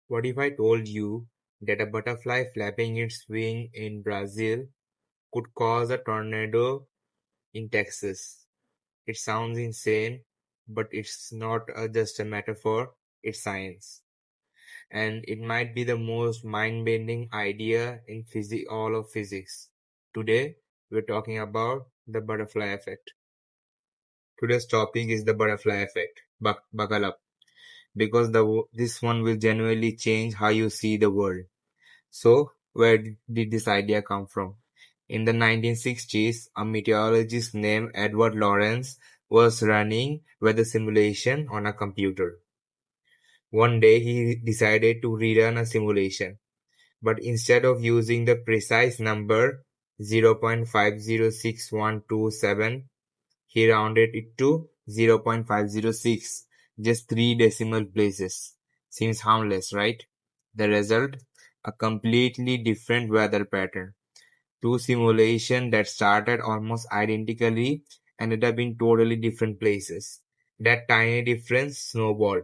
What if I told you that a butterfly flapping its wing in Brazil could cause a tornado in Texas? It sounds insane, but it's not just a metaphor, it's science. And it might be the most mind-bending idea in all of physics. Today, we're talking about the butterfly effect. Today's topic is the butterfly effect. Buckle up, because this one will genuinely change how you see the world. So, where did this idea come from? In the 1960s, a meteorologist named Edward Lorenz was running weather simulation on a computer. One day he decided to rerun a simulation, but instead of using the precise number 0.506127, he rounded it to 0.506, just 3 decimal places. Seems harmless, right? The result? A completely different weather pattern. Two simulations that started almost identically ended up in totally different places. That tiny difference snowballed.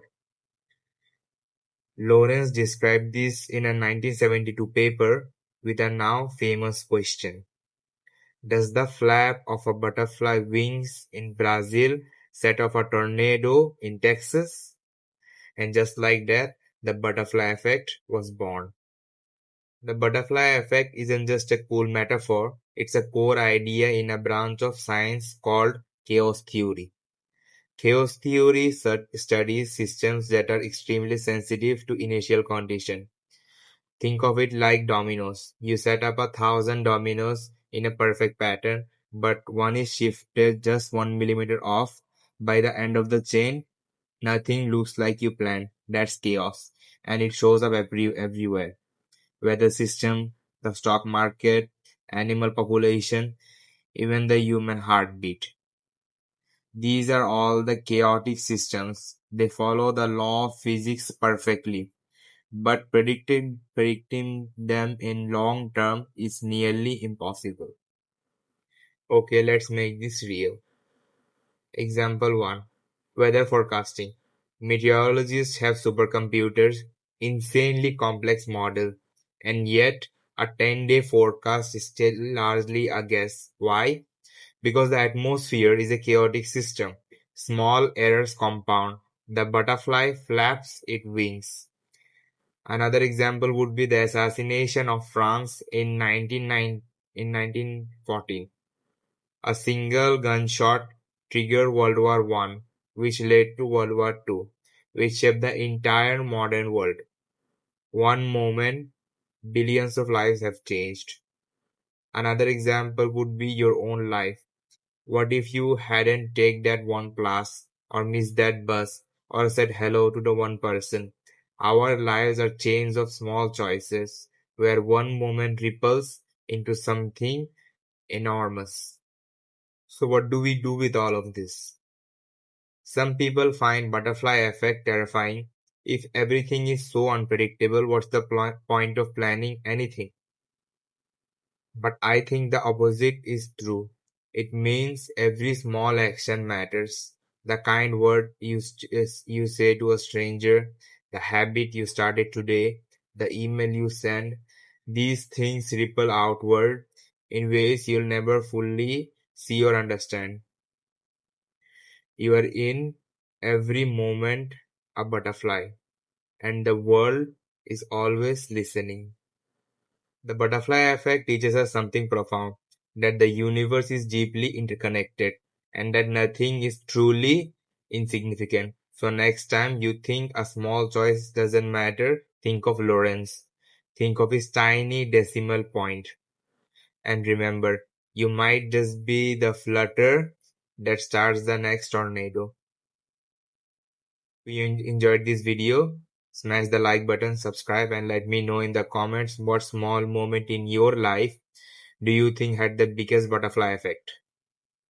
Lawrence described this in a 1972 paper with a now famous question. Does the flap of a butterfly wings in Brazil set off a tornado in Texas? And just like that, the butterfly effect was born. The butterfly effect isn't just a cool metaphor, it's a core idea in a branch of science called chaos theory. Chaos theory studies systems that are extremely sensitive to initial conditions. Think of it like dominoes. You set up 1,000 dominoes in a perfect pattern, but one is shifted just 1 millimeter off. By the end of the chain, nothing looks like you planned. That's chaos. And it shows up everywhere. Weather system, the stock market, animal population, even the human heartbeat. These are all the chaotic systems. They follow the law of physics perfectly. But predicting them in long term is nearly impossible. Okay, let's make this real. Example 1. Weather forecasting. Meteorologists have supercomputers, insanely complex model, and yet a 10-day forecast is still largely a guess. Why? Because the atmosphere is a chaotic system. Small errors compound. The butterfly flaps its wings. Another example would be the assassination of France in 1914. A single gunshot triggered World War I, which led to World War II, which shaped the entire modern world. One moment, billions of lives have changed. Another example would be your own life. What if you hadn't taken that one class, or missed that bus, or said hello to the one person? Our lives are chains of small choices, where one moment ripples into something enormous. So what do we do with all of this? Some people find butterfly effect terrifying. If everything is so unpredictable, what's the point of planning anything? But I think the opposite is true. It means every small action matters. The kind word you say to a stranger, the habit you started today, the email you send, these things ripple outward in ways you'll never fully see or understand. You are in every moment a butterfly, and the world is always listening. The butterfly effect teaches us something profound, that the universe is deeply interconnected and that nothing is truly insignificant. So next time you think a small choice doesn't matter, think of Lorentz. Think of his tiny decimal point. And remember, you might just be the flutter that starts the next tornado. If you enjoyed this video, smash the like button, subscribe, and let me know in the comments what small moment in your life do you think had the biggest butterfly effect.